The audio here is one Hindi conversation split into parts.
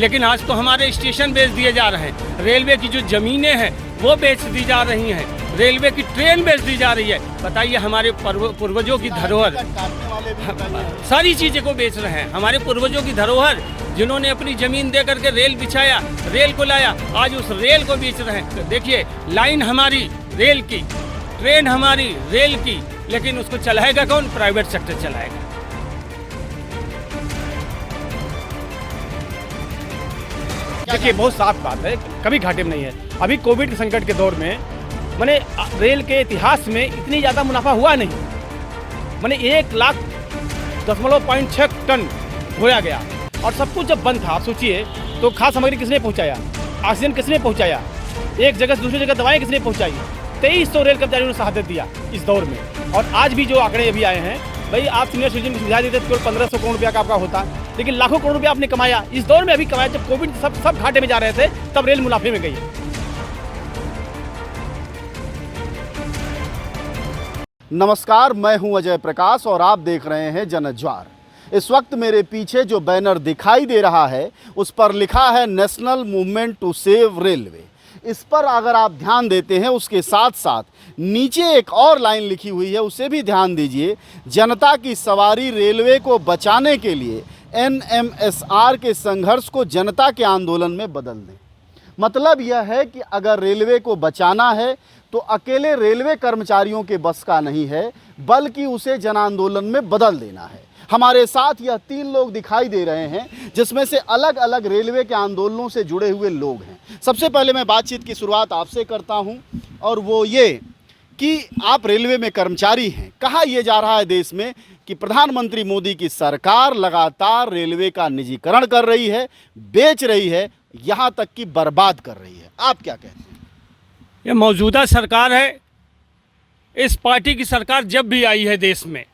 लेकिन आज तो हमारे स्टेशन बेच दिए जा रहे हैं, रेलवे की जो ज़मीनें हैं वो बेच दी जा रही हैं, रेलवे की ट्रेन बेच दी जा रही है। बताइए, हमारे पूर्वजों की धरोहर, सारी चीज़ें को बेच रहे हैं। हमारे पूर्वजों की धरोहर, जिन्होंने अपनी ज़मीन दे करके रेल बिछाया, रेल को लाया, आज उस रेल को बेच रहे हैं। देखिए, लाइन हमारी रेल की, ट्रेन हमारी रेल की, लेकिन उसको चलाएगा कौन? प्राइवेट सेक्टर चलाएगा। देखिए, बहुत साफ बात है, कभी घाटे में नहीं है। अभी कोविड के संकट के दौर में मैंने रेल के इतिहास में इतनी ज़्यादा मुनाफा हुआ नहीं। मैंने 1,06 टन ढोया गया, और सब कुछ जब बंद था, आप सोचिए, तो खाद्य सामग्री किसने पहुंचाया, ऑक्सीजन किसने पहुंचाया, एक जगह से दूसरी जगह दवाएं किसने पहुंचाई। 2300 रेल कर्मचारियों ने शहादत दिया इस दौर में। और आज भी जो आंकड़े अभी आए हैं, भाई आप सीनियर सिटीजन की सुविधा देते तो केवल 1500 करोड़ रुपया का आपका होता, लेकिन लाखों करोड़ रुपया आपने कमाया इस दौर में। अभी कमाया जब कोविड सब घाटे में जा रहे थे, तब रेल मुनाफे में गई। नमस्कार, मैं हूं अजय प्रकाश और आप देख रहे हैं जनज्वार। इस वक्त मेरे पीछे जो बैनर दिखाई दे रहा है, उस पर लिखा है national movement to save railway. इस पर अगर आप ध्यान देते हैं, उसके साथ साथ नीचे एक और लाइन लिखी हुई है, उसे भी ध्यान दीजिए। जनता की सवारी रेलवे को बचाने के लिए NMSR के संघर्ष को जनता के आंदोलन में बदल दें। मतलब यह है कि अगर रेलवे को बचाना है तो अकेले रेलवे कर्मचारियों के बस का नहीं है, बल्कि उसे जन आंदोलन में बदल देना है। हमारे साथ यह 3 लोग दिखाई दे रहे हैं, जिसमें से अलग अलग रेलवे के आंदोलनों से जुड़े हुए लोग हैं। सबसे पहले मैं बातचीत की शुरुआत आपसे करता हूं, और वो ये कि आप रेलवे में कर्मचारी हैं। कहा यह जा रहा है देश में कि प्रधानमंत्री मोदी की सरकार लगातार रेलवे का निजीकरण कर रही है, बेच रही है, यहाँ तक कि बर्बाद कर रही है। आप क्या कहते हैं? ये मौजूदा सरकार है। इस पार्टी की सरकार जब भी आई है देश में,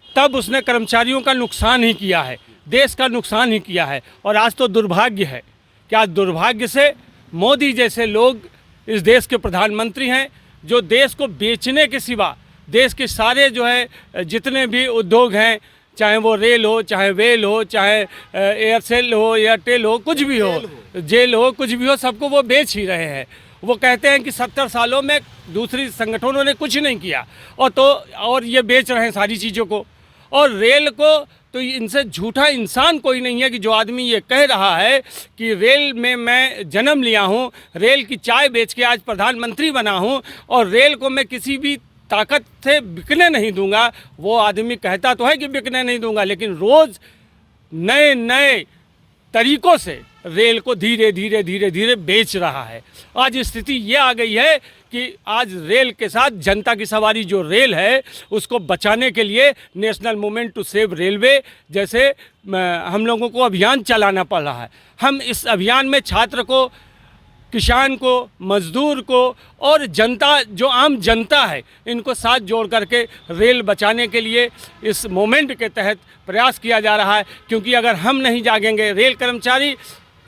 तब उसने कर्मचारियों का नुकसान ही किया है, देश का नुकसान ही किया है। और आज तो दुर्भाग्य है कि आज दुर्भाग्य से मोदी जैसे लोग इस देश के प्रधानमंत्री हैं, जो देश को बेचने के सिवा देश के सारे जो है जितने भी उद्योग हैं, चाहे वो रेल हो, चाहे वेल हो, चाहे एयरसेल हो, एयरटेल हो, कुछ भी हो, जेल हो, कुछ भी हो, सबको वो बेच ही रहे हैं। वो कहते हैं कि 70 सालों में दूसरी संगठनों ने कुछ नहीं किया, और ये बेच रहे हैं सारी चीज़ों को। और रेल को तो इनसे झूठा इंसान कोई नहीं है कि जो आदमी ये कह रहा है कि रेल में मैं जन्म लिया हूँ, रेल की चाय बेच के आज प्रधानमंत्री बना हूँ, और रेल को मैं किसी भी ताकत से बिकने नहीं दूंगा। वो आदमी कहता तो है कि बिकने नहीं दूंगा, लेकिन रोज़ नए नए तरीक़ों से रेल को धीरे धीरे धीरे धीरे बेच रहा है। आज स्थिति ये आ गई है कि आज रेल के साथ जनता की सवारी जो रेल है, उसको बचाने के लिए national movement to save railway जैसे हम लोगों को अभियान चलाना पड़ रहा है। हम इस अभियान में छात्र को, किसान को, मजदूर को और जनता, जो आम जनता है, इनको साथ जोड़ करके रेल बचाने के लिए इस मूवमेंट के तहत प्रयास किया जा रहा है। क्योंकि अगर हम नहीं जागेंगे, रेल कर्मचारी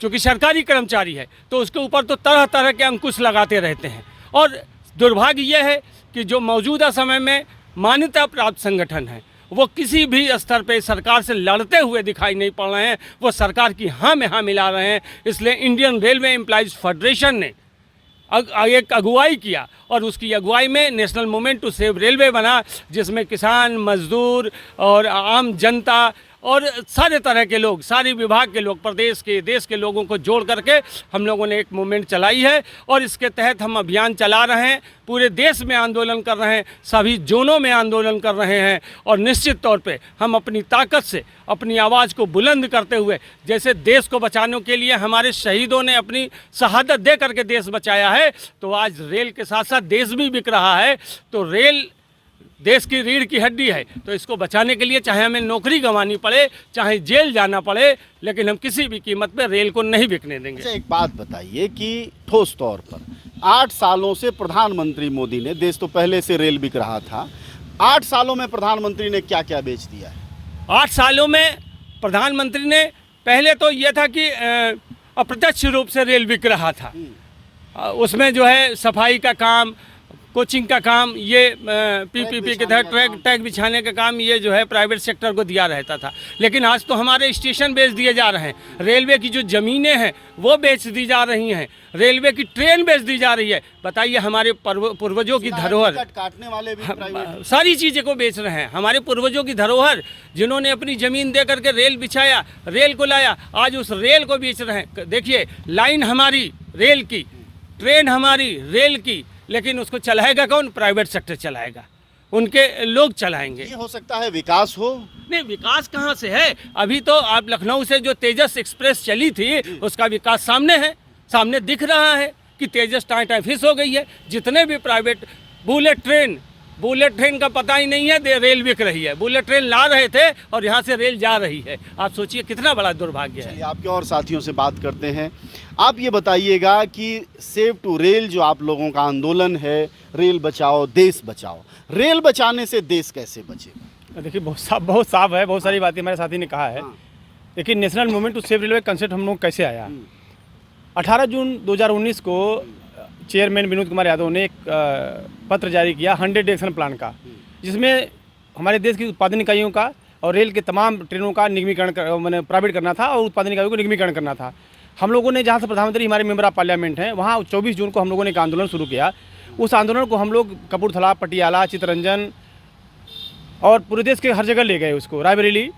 चूँकि सरकारी कर्मचारी है, तो उसके ऊपर तो तरह तरह के अंकुश लगाते रहते हैं। और दुर्भाग्य यह है कि जो मौजूदा समय में मान्यता प्राप्त संगठन है, वो किसी भी स्तर पे सरकार से लड़ते हुए दिखाई नहीं पड़ रहे हैं। वो सरकार की हाँ में हाँ मिला रहे हैं। इसलिए इंडियन रेलवे एम्प्लॉइज़ फेडरेशन ने एक अगुवाई किया, और उसकी अगुवाई में national movement to save railway बना, जिसमें किसान, मजदूर और आम जनता और सारे तरह के लोग, सारे विभाग के लोग, प्रदेश के, देश के लोगों को जोड़ करके हम लोगों ने एक मूवमेंट चलाई है। और इसके तहत हम अभियान चला रहे हैं, पूरे देश में आंदोलन कर रहे हैं, सभी जोनों में आंदोलन कर रहे हैं। और निश्चित तौर पे हम अपनी ताकत से अपनी आवाज़ को बुलंद करते हुए, जैसे देश को बचाने के लिए हमारे शहीदों ने अपनी शहादत दे करके देश बचाया है, तो आज रेल के साथ साथ देश भी बिक रहा है। तो रेल देश की रीढ़ की हड्डी है, तो इसको बचाने के लिए चाहे हमें नौकरी गंवानी पड़े, चाहे जेल जाना पड़े, लेकिन हम किसी भी कीमत पे रेल को नहीं बिकने देंगे। अच्छा, एक बात बताइए कि ठोस तौर पर 8 सालों से प्रधानमंत्री मोदी ने, देश तो पहले से रेल बिक रहा था, 8 सालों में प्रधानमंत्री ने क्या क्या बेच दिया है? 8 सालों में प्रधानमंत्री ने, पहले तो यह था कि अप्रत्यक्ष रूप से रेल बिक रहा था, उसमें जो है सफाई का काम, कोचिंग का काम ये पीपीपी के तहत टैग बिछाने का काम ये जो है प्राइवेट सेक्टर को दिया रहता था। लेकिन आज तो हमारे स्टेशन बेच दिए जा रहे हैं, रेलवे की जो ज़मीनें हैं वो बेच दी जा रही हैं, रेलवे की ट्रेन बेच दी जा रही है। बताइए, हमारे पूर्वजों की धरोहर, काटने वाले भी प्राइवेट सारी चीज़ें को बेच रहे हैं। हमारे पूर्वजों की धरोहर, जिन्होंने अपनी ज़मीन दे करके रेल बिछाया, रेल को लाया, आज उस रेल को बेच रहे हैं। देखिए, लाइन हमारी रेल की, ट्रेन हमारी रेल की, लेकिन उसको चलाएगा कौन? प्राइवेट सेक्टर चलाएगा, उनके लोग चलाएंगे। ये हो सकता है विकास हो। नहीं, विकास कहाँ से है? अभी तो आप लखनऊ से जो तेजस एक्सप्रेस चली थी उसका विकास सामने है, सामने दिख रहा है कि तेजस टाइम फिस हो गई है। जितने भी प्राइवेट बुलेट ट्रेन का पता ही नहीं है, रेल बिक रही है। बुलेट ट्रेन ला रहे थे और यहाँ से रेल जा रही है। आप सोचिए कितना बड़ा दुर्भाग्य है। आपके और साथियों से बात करते हैं। आप ये बताइएगा कि सेव टू रेल जो आप लोगों का आंदोलन है, रेल बचाओ देश बचाओ, रेल बचाने से देश कैसे बचेगा? देखिए, बहुत साफ है, बहुत सारी बातें हमारे साथी ने कहा है। देखिए, national movement to save railway concept हम लोग कैसे आया। 18 जून 2019 को चेयरमैन विनोद कुमार यादव ने एक पत्र जारी किया 100 डे एक्शन प्लान का, जिसमें हमारे देश की उत्पादन इकाइयों का और रेल के तमाम ट्रेनों का निगमीकरण मैंने प्राइवेट करना था और उत्पादन इकाइयों को निगमीकरण करना था। हम लोगों ने, जहाँ से प्रधानमंत्री हमारे मेंबर ऑफ पार्लियामेंट हैं, वहाँ 24 जून को हम लोगों ने एक आंदोलन शुरू किया। उस आंदोलन को हम लोग कपूरथला, पटियाला, चित्तरंजन और पूरे देश के हर जगह ले गए उसको, रायबरेली।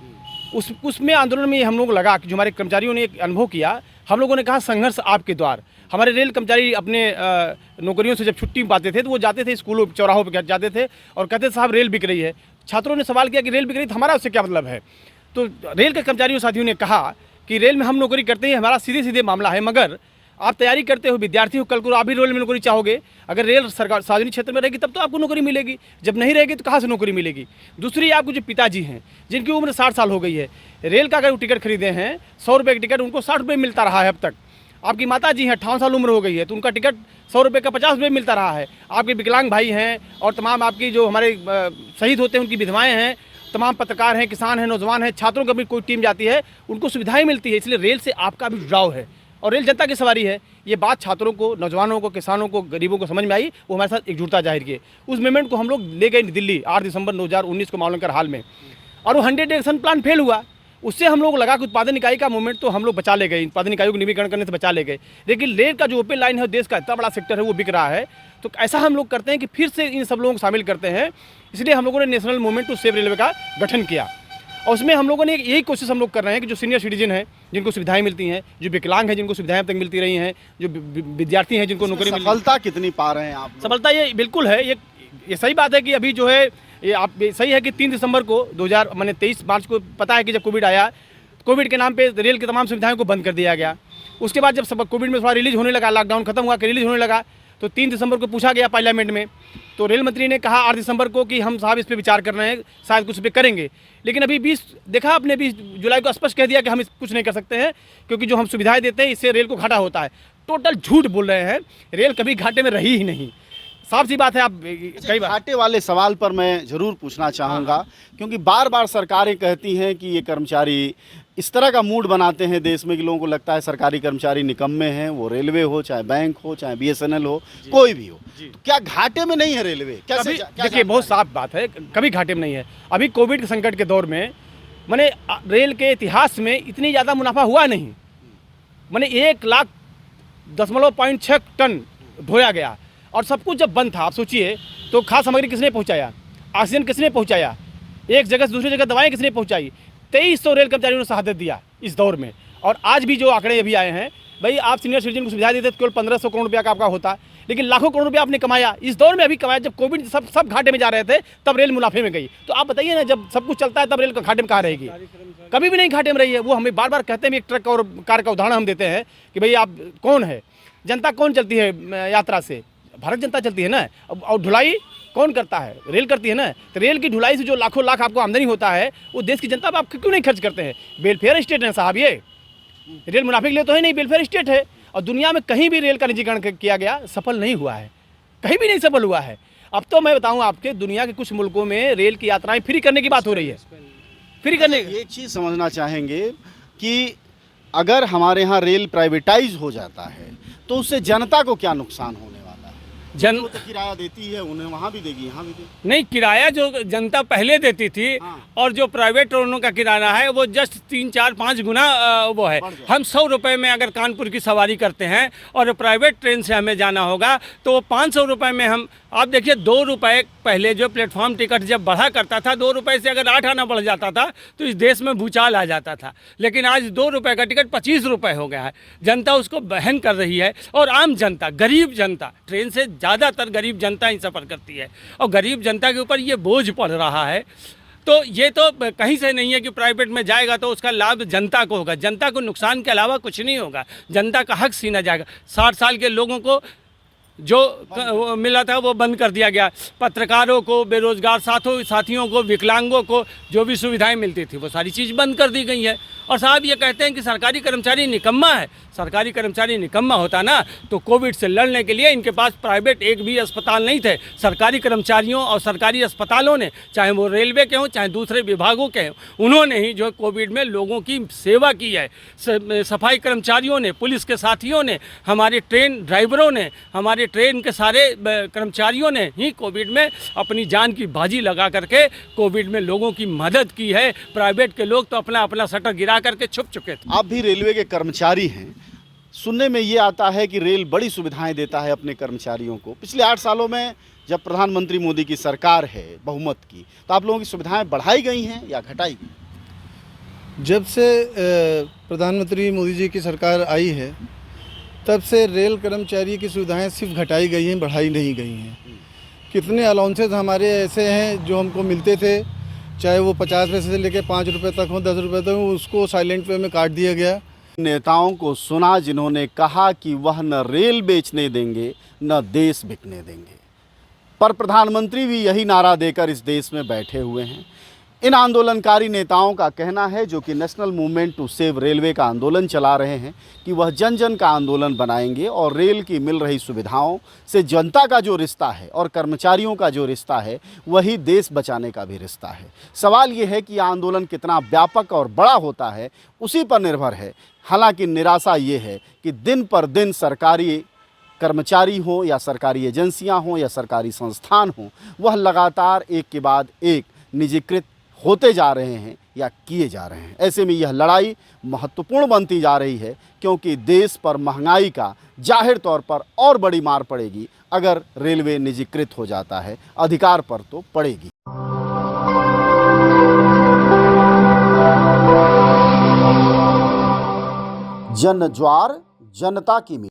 उसमें आंदोलन में हम लोग लगा कि जो हमारे कर्मचारियों ने एक अनुभव किया, हम लोगों ने कहा संघर्ष आपके द्वार। हमारे रेल कर्मचारी अपने नौकरियों से जब छुट्टी पाते थे तो वो जाते थे स्कूलों चौराहों पर जाते थे और कहते साहब रेल बिक रही है। छात्रों ने सवाल किया कि रेल बिक रही, तो हमारा उससे क्या मतलब है? तो रेल के कर्मचारियों साथियों ने कहा कि रेल में हम नौकरी करते हैं, हमारा सीधे सीधे मामला है, मगर आप तैयारी करते हो, विद्यार्थी हो, कल को आप भी रेल में नौकरी चाहोगे। अगर रेल सरकार सार्वजनिक क्षेत्र में रहेगी तब तो आपको नौकरी मिलेगी, जब नहीं रहेगी तो कहाँ से नौकरी मिलेगी? दूसरी, आपको जो पिताजी हैं जिनकी उम्र 60 साल हो गई है, रेल का अगर वो टिकट खरीदे हैं 100 रुपये का टिकट, उनको 60 रुपये मिलता रहा है अब तक। आपकी माता जी हैं, 58 साल उम्र हो गई है, तो उनका टिकट 100 रुपये का 50 रुपये मिलता रहा है। आपके विकलांग भाई हैं और तमाम आपकी जो हमारे शहीद होते हैं उनकी विधवाएँ हैं, तमाम पत्रकार हैं, किसान हैं, नौजवान हैं, छात्रों की भी कोई टीम जाती है, उनको सुविधाएं मिलती है। इसलिए रेल से आपका भी जुड़ाव है और रेल जनता की सवारी है। ये बात छात्रों को, नौजवानों को, किसानों को, गरीबों को समझ में आई, वो हमारे साथ एकजुटता जाहिर किए। उस मूवमेंट को हम लोग ले गए दिल्ली 8 दिसंबर 2019 को मावलंकर हाल में, और वो 100 डे एक्शन प्लान फेल हुआ। उससे हम लोग लगा कि उत्पादन इकाई का मूवमेंट तो हम लोग बचा ले गए, उत्पादन इकाइयों को निगमीकरण करने से बचा ले गए, लेकिन रेल का जो ओपन लाइन है, देश का इतना बड़ा सेक्टर है, वो बिक रहा है। तो ऐसा हम लोग करते हैं कि फिर से इन सब लोगों को शामिल करते हैं। इसलिए हम लोगों ने national movement to save railway का गठन किया और उसमें हम लोगों ने यही कोशिश हम लोग कर रहे हैं कि जो सीनियर सिटीजन हैं जिनको सुविधाएं मिलती हैं, जो विकलांग हैं जिनको सुविधाएं अब तक मिलती रही हैं, जो विद्यार्थी हैं जिनको नौकरी सफलता कितनी पा रहे हैं आप? सफलता ये बिल्कुल है, ये सही बात है कि अभी जो है ये आप सही है कि 3 दिसंबर को 2023 मार्च को पता है कि जब कोविड आया, कोविड के नाम पे रेल की तमाम सुविधाओं को बंद कर दिया गया। उसके बाद जब सब कोविड में थोड़ा रिलीज होने लगा, लॉकडाउन खत्म हुआ कि रिलीज होने लगा, तो 3 दिसंबर को पूछा गया पार्लियामेंट में, तो रेल मंत्री ने कहा 8 दिसंबर को कि हम साहब इस पर विचार कर रहे हैं, शायद कुछ पे करेंगे। लेकिन अभी 20 जुलाई को स्पष्ट कह दिया कि हम कुछ नहीं कर सकते हैं, क्योंकि जो हम सुविधाएं देते हैं इससे रेल को घाटा होता है। टोटल झूठ बोल रहे हैं, रेल कभी घाटे में रही ही नहीं। साफ सी बात है। आप कई बार घाटे वाले सवाल पर मैं ज़रूर पूछना चाहूँगा, क्योंकि बार बार सरकारें कहती हैं कि ये कर्मचारी इस तरह का मूड बनाते हैं देश में कि लोगों को लगता है सरकारी कर्मचारी निकम्मे हैं, वो रेलवे हो, चाहे बैंक हो, चाहे BSNL हो, कोई भी हो। तो क्या घाटे में नहीं है रेलवे? कैसे? देखिए, बहुत साफ बात है, कभी घाटे में नहीं है। अभी कोविड के संकट के दौर में मैंने रेल के इतिहास में इतनी ज़्यादा मुनाफा हुआ नहीं। मैंने 1,10.6 टन ढोया गया और सब कुछ जब बंद था, आप सोचिए, तो खाद्य सामग्री किसने पहुंचाया, ऑक्सीजन किसने पहुंचाया, एक जगह से दूसरी जगह दवाएं किसने पहुंचाई? 2300 रेल कर्मचारियों ने शहादत दिया इस दौर में। और आज भी जो आंकड़े अभी आए हैं, भाई आप सीनियर सिटीजन को सुविधा देते तो केवल 1500 करोड़ रुपया का आपका होता, लेकिन लाखों करोड़ रुपया आपने कमाया इस दौर में। अभी कमाया जब कोविड सब घाटे में जा रहे थे, तब रेल मुनाफे में गई। तो आप बताइए ना, जब सब कुछ चलता है तब रेल का घाटे में कहाँ रहेगी? कभी भी नहीं घाटे में रही है। वो हमें बार बार कहते हैं, एक ट्रक और कार का उदाहरण हम देते हैं कि भाई आप कौन है, जनता कौन चलती है यात्रा से? भारत जनता चलती है ना। और ढुलाई कौन करता है? रेल करती है ना। तो रेल की ढुलाई से जो लाखों लाख आपको आमदनी होता है, वो देश की जनता पर आप क्यों नहीं खर्च करते हैं? वेलफेयर स्टेट है साहब ये, रेल मुनाफे के लिए तो है नहीं, वेलफेयर स्टेट है। और दुनिया में कहीं भी रेल का निजीकरण किया गया, सफल नहीं हुआ है, कहीं भी नहीं सफल हुआ है। अब तो मैं बताऊं आपके, दुनिया के कुछ मुल्कों में रेल की यात्राएं फ्री करने की बात हो रही है। फ्री करने एक चीज़ समझना चाहेंगे कि अगर हमारे यहाँ रेल प्राइवेटाइज हो जाता है तो उससे जनता को क्या नुकसान होने वाला है? जन वो तो किराया देती है, उन्हें वहाँ भी देगी, यहाँ भी देगी। नहीं, किराया जो जनता पहले देती थी हाँ। और जो प्राइवेट ट्रेनों का किराया है वो जस्ट 3, 4, 5 गुना वो है। बढ़ गया। हम 100 रुपये में अगर कानपुर की सवारी करते हैं और प्राइवेट ट्रेन से हमें जाना होगा तो वो 500 रुपये में हम, आप देखिए 2 रुपये पहले जो प्लेटफॉर्म टिकट जब बढ़ा करता था, 2 रुपये से अगर 8 आना बढ़ जाता था तो इस देश में भूचाल आ जाता था। लेकिन आज 2 रुपये का टिकट 25 रुपये हो गया है। जनता उसको बहन कर रही है और आम जनता, गरीब जनता, ट्रेन से ज़्यादातर गरीब जनता ही सफ़र करती है और गरीब जनता के ऊपर ये बोझ पड़ रहा है। तो ये तो कहीं से नहीं है कि प्राइवेट में जाएगा तो उसका लाभ जनता को होगा। जनता को नुकसान के अलावा कुछ नहीं होगा, जनता का हक छीना जाएगा। 60 साल के लोगों को जो मिला था वो बंद कर दिया गया। पत्रकारों को, बेरोजगार साथियों को, विकलांगों को जो भी सुविधाएं मिलती थी वो सारी चीज़ बंद कर दी गई है। और साहब ये कहते हैं कि सरकारी कर्मचारी निकम्मा है। सरकारी कर्मचारी निकम्मा होता ना तो कोविड से लड़ने के लिए इनके पास प्राइवेट एक भी अस्पताल नहीं थे। सरकारी कर्मचारियों और सरकारी अस्पतालों ने, चाहे वो रेलवे के हों चाहे दूसरे विभागों के हों, उन्होंने ही जो कोविड में लोगों की सेवा की है। सफाई कर्मचारियों ने, पुलिस के साथियों ने, हमारे ट्रेन ड्राइवरों ने, हमारे ट्रेन के सारे कर्मचारियों ने ही कोविड में अपनी जान की बाजी लगा करके कोविड में लोगों की मदद की है। प्राइवेट के लोग तो अपना अपना शटर गिरा करके छुप चुके थे। आप भी रेलवे के कर्मचारी हैं, सुनने में ये आता है कि रेल बड़ी सुविधाएं देता है अपने कर्मचारियों को। पिछले 8 सालों में जब प्रधानमंत्री मोदी की सरकार है बहुमत की, तो आप लोगों की सुविधाएं बढ़ाई गई हैं या घटाई गई? जब से प्रधानमंत्री मोदी जी की सरकार आई है तब से रेल कर्मचारी की सुविधाएं सिर्फ घटाई गई हैं, बढ़ाई नहीं गई हैं। कितने अलाउंसेस हमारे ऐसे हैं जो हमको मिलते थे, चाहे वो 50 पैसे से लेकर 5 रुपये तक हो, 10 रुपये तक हो, उसको साइलेंट पे में काट दिया गया। नेताओं को सुना जिन्होंने कहा कि वह न रेल बेचने देंगे न देश बिकने देंगे, पर प्रधानमंत्री भी यही नारा देकर इस देश में बैठे हुए हैं। इन आंदोलनकारी नेताओं का कहना है, जो कि national movement to save railway का आंदोलन चला रहे हैं, कि वह जन जन का आंदोलन बनाएंगे और रेल की मिल रही सुविधाओं से जनता का जो रिश्ता है और कर्मचारियों का जो रिश्ता है वही देश बचाने का भी रिश्ता है। सवाल ये है कि यह आंदोलन कितना व्यापक और बड़ा होता है, उसी पर निर्भर है। हालांकि निराशा ये है कि दिन पर दिन सरकारी कर्मचारी हो या सरकारी एजेंसियां हों या सरकारी संस्थान हों, वह लगातार एक के बाद एक निजीकृत होते जा रहे हैं या किए जा रहे हैं। ऐसे में यह लड़ाई महत्वपूर्ण बनती जा रही है, क्योंकि देश पर महंगाई का जाहिर तौर पर और बड़ी मार पड़ेगी अगर रेलवे निजीकृत हो जाता है। अधिकार पर तो पड़ेगी। जन ज्वार, जनता की